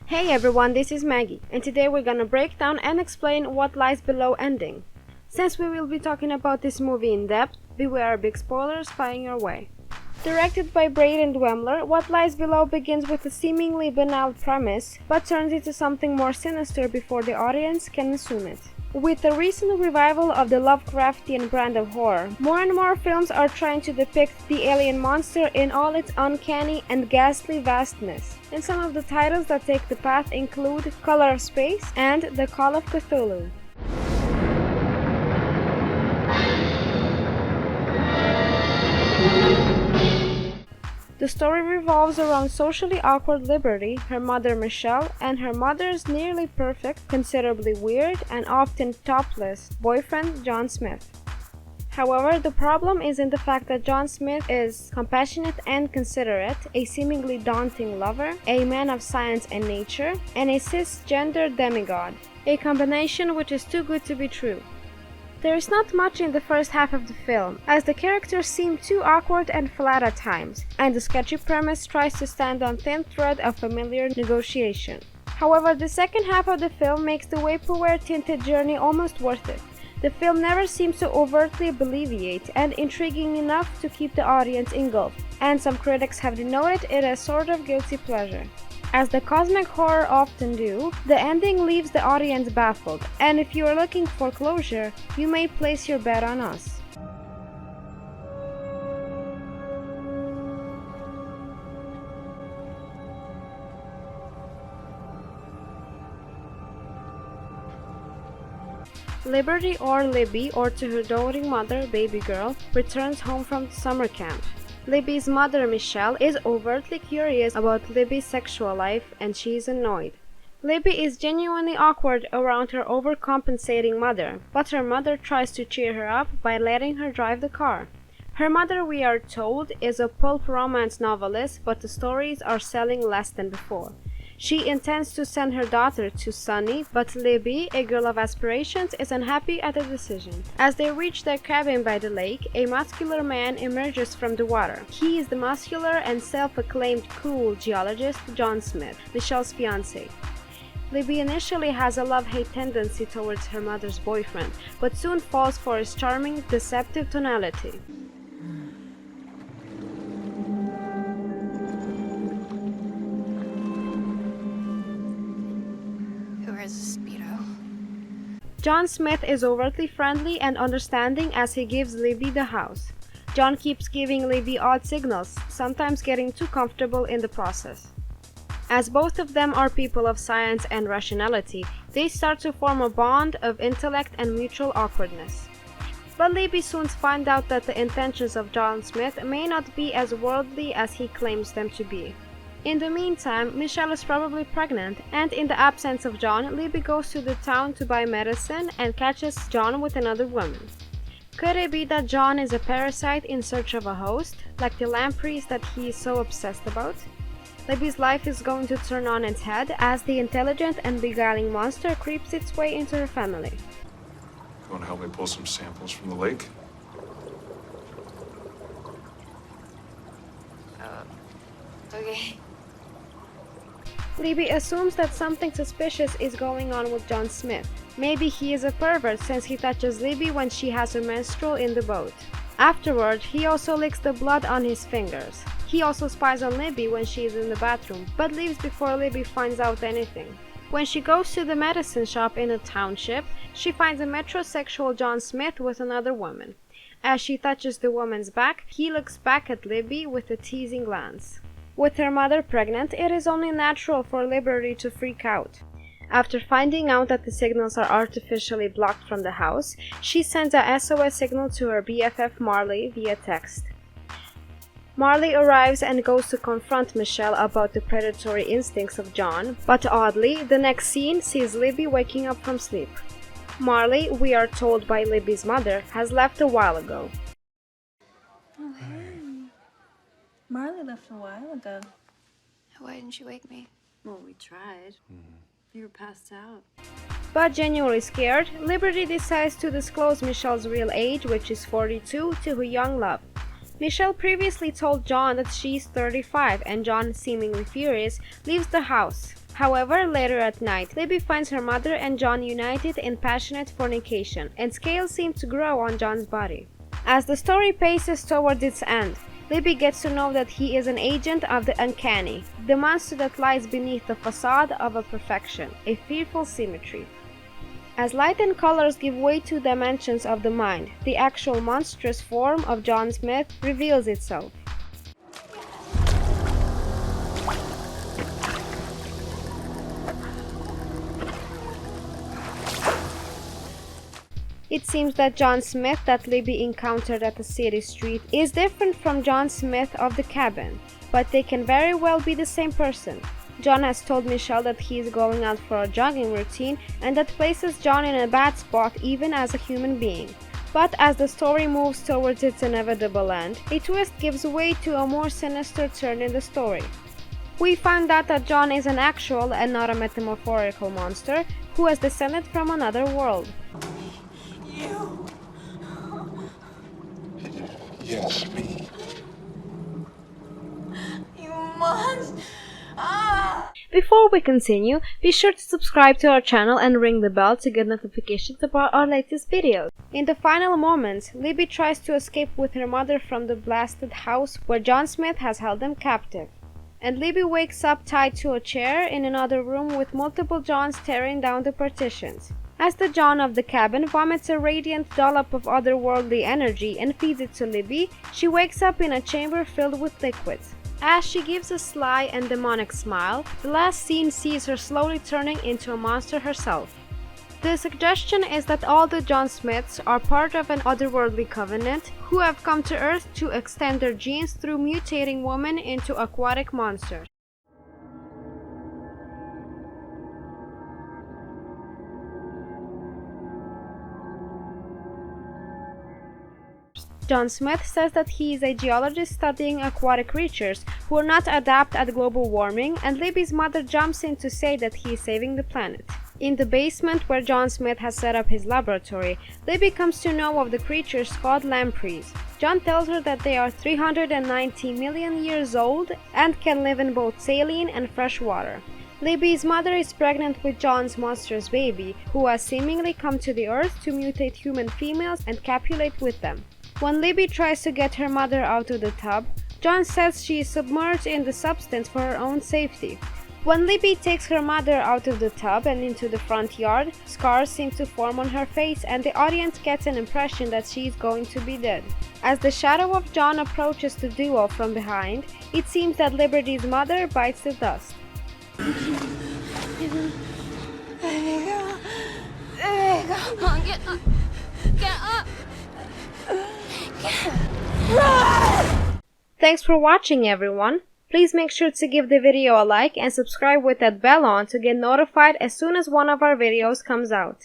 Hey everyone, this is Maggie, and today we're gonna break down and explain what lies below ending. Since we will be talking about this movie in depth, beware big spoilers flying your way. Directed by Braden Duemmler, What Lies Below begins with a seemingly banal premise, but turns into something more sinister before the audience can assume it. With the recent revival of the Lovecraftian brand of horror, more and more films are trying to depict the alien monster in all its uncanny and ghastly vastness. And some of the titles that take the path include Color of Space and The Call of Cthulhu. The story revolves around socially awkward Liberty, her mother Michelle, and her mother's nearly perfect, considerably weird, and often topless boyfriend John Smith. However, the problem is in the fact that John Smith is compassionate and considerate, a seemingly daunting lover, a man of science and nature, and a cisgender demigod, a combination which is too good to be true. There is not much in the first half of the film, as the characters seem too awkward and flat at times, and the sketchy premise tries to stand on thin thread of familiar negotiation. However, the second half of the film makes the vaporware-tinted journey almost worth it. The film never seems to overtly belligerent and intriguing enough to keep the audience engulfed, and some critics have denoted it as sort of guilty pleasure. As the cosmic horror often do, the ending leaves the audience baffled, and if you are looking for closure, you may place your bet on us. Liberty, or Libby, or to her doting mother, baby girl, returns home from summer camp. Libby's mother, Michelle, is overtly curious about Libby's sexual life, and she is annoyed. Libby is genuinely awkward around her overcompensating mother, but her mother tries to cheer her up by letting her drive the car. Her mother, we are told, is a pulp romance novelist, but the stories are selling less than before. She intends to send her daughter to Sunny, but Libby, a girl of aspirations, is unhappy at the decision. As they reach their cabin by the lake, a muscular man emerges from the water. He is the muscular and self-acclaimed cool geologist John Smith, Michelle's fiancé. Libby initially has a love-hate tendency towards her mother's boyfriend, but soon falls for his charming, deceptive tonality. John Smith is overtly friendly and understanding as he gives Libby the house. John keeps giving Libby odd signals, sometimes getting too comfortable in the process. As both of them are people of science and rationality, they start to form a bond of intellect and mutual awkwardness. But Libby soon finds out that the intentions of John Smith may not be as worldly as he claims them to be. In the meantime, Michelle is probably pregnant, and in the absence of John, Libby goes to the town to buy medicine and catches John with another woman. Could it be that John is a parasite in search of a host, like the lampreys that he is so obsessed about? Libby's life is going to turn on its head as the intelligent and beguiling monster creeps its way into her family. You want to help me pull some samples from the lake? Okay. Libby assumes that something suspicious is going on with John Smith. Maybe he is a pervert since he touches Libby when she has her menstrual in the boat. Afterward, he also licks the blood on his fingers. He also spies on Libby when she is in the bathroom, but leaves before Libby finds out anything. When she goes to the medicine shop in a township, she finds a metrosexual John Smith with another woman. As she touches the woman's back, he looks back at Libby with a teasing glance. With her mother pregnant, it is only natural for Liberty to freak out. After finding out that the signals are artificially blocked from the house, she sends a SOS signal to her BFF Marley via text. Marley arrives and goes to confront Michelle about the predatory instincts of John, but oddly, the next scene sees Libby waking up from sleep. Marley, we are told by Libby's mother, has left a while ago. Oh, hey. Marley left a while ago. Why didn't you wake me? Well, we tried. You were passed out. But genuinely scared, Liberty decides to disclose Michelle's real age, which is 42, to her young love. Michelle previously told John that she's 35, and John, seemingly furious, leaves the house. However, later at night, Libby finds her mother and John united in passionate fornication, and scales seem to grow on John's body. As the story paces towards its end, Libby gets to know that he is an agent of the uncanny, the monster that lies beneath the facade of a perfection, a fearful symmetry. As light and colors give way to dimensions of the mind, the actual monstrous form of John Smith reveals itself. It seems that John Smith that Libby encountered at the city street is different from John Smith of the cabin, but they can very well be the same person. John has told Michelle that he is going out for a jogging routine, and that places John in a bad spot even as a human being. But as the story moves towards its inevitable end, a twist gives way to a more sinister turn in the story. We find out that John is an actual and not a metaphorical monster who has descended from another world. You. Yes, me. You must. Before we continue, be sure to subscribe to our channel and ring the bell to get notifications about our latest videos. In the final moments, Libby tries to escape with her mother from the blasted house where John Smith has held them captive. And Libby wakes up tied to a chair in another room with multiple Johns tearing down the partitions. As the John of the cabin vomits a radiant dollop of otherworldly energy and feeds it to Libby, she wakes up in a chamber filled with liquids. As she gives a sly and demonic smile, the last scene sees her slowly turning into a monster herself. The suggestion is that all the John Smiths are part of an otherworldly covenant who have come to Earth to extend their genes through mutating women into aquatic monsters. John Smith says that he is a geologist studying aquatic creatures who are not adept at global warming, and Libby's mother jumps in to say that he is saving the planet. In the basement where John Smith has set up his laboratory, Libby comes to know of the creatures called lampreys. John tells her that they are 390 million years old and can live in both saline and fresh water. Libby's mother is pregnant with John's monstrous baby, who has seemingly come to the Earth to mutate human females and copulate with them. When Libby tries to get her mother out of the tub, John says she is submerged in the substance for her own safety. When Libby takes her mother out of the tub and into the front yard, scars seem to form on her face and the audience gets an impression that she is going to be dead. As the shadow of John approaches the duo from behind, it seems that Liberty's mother bites the dust. Come on, get up. Get up. Thanks for watching, everyone. Please make sure to give the video a like and subscribe with that bell on to get notified as soon as one of our videos comes out.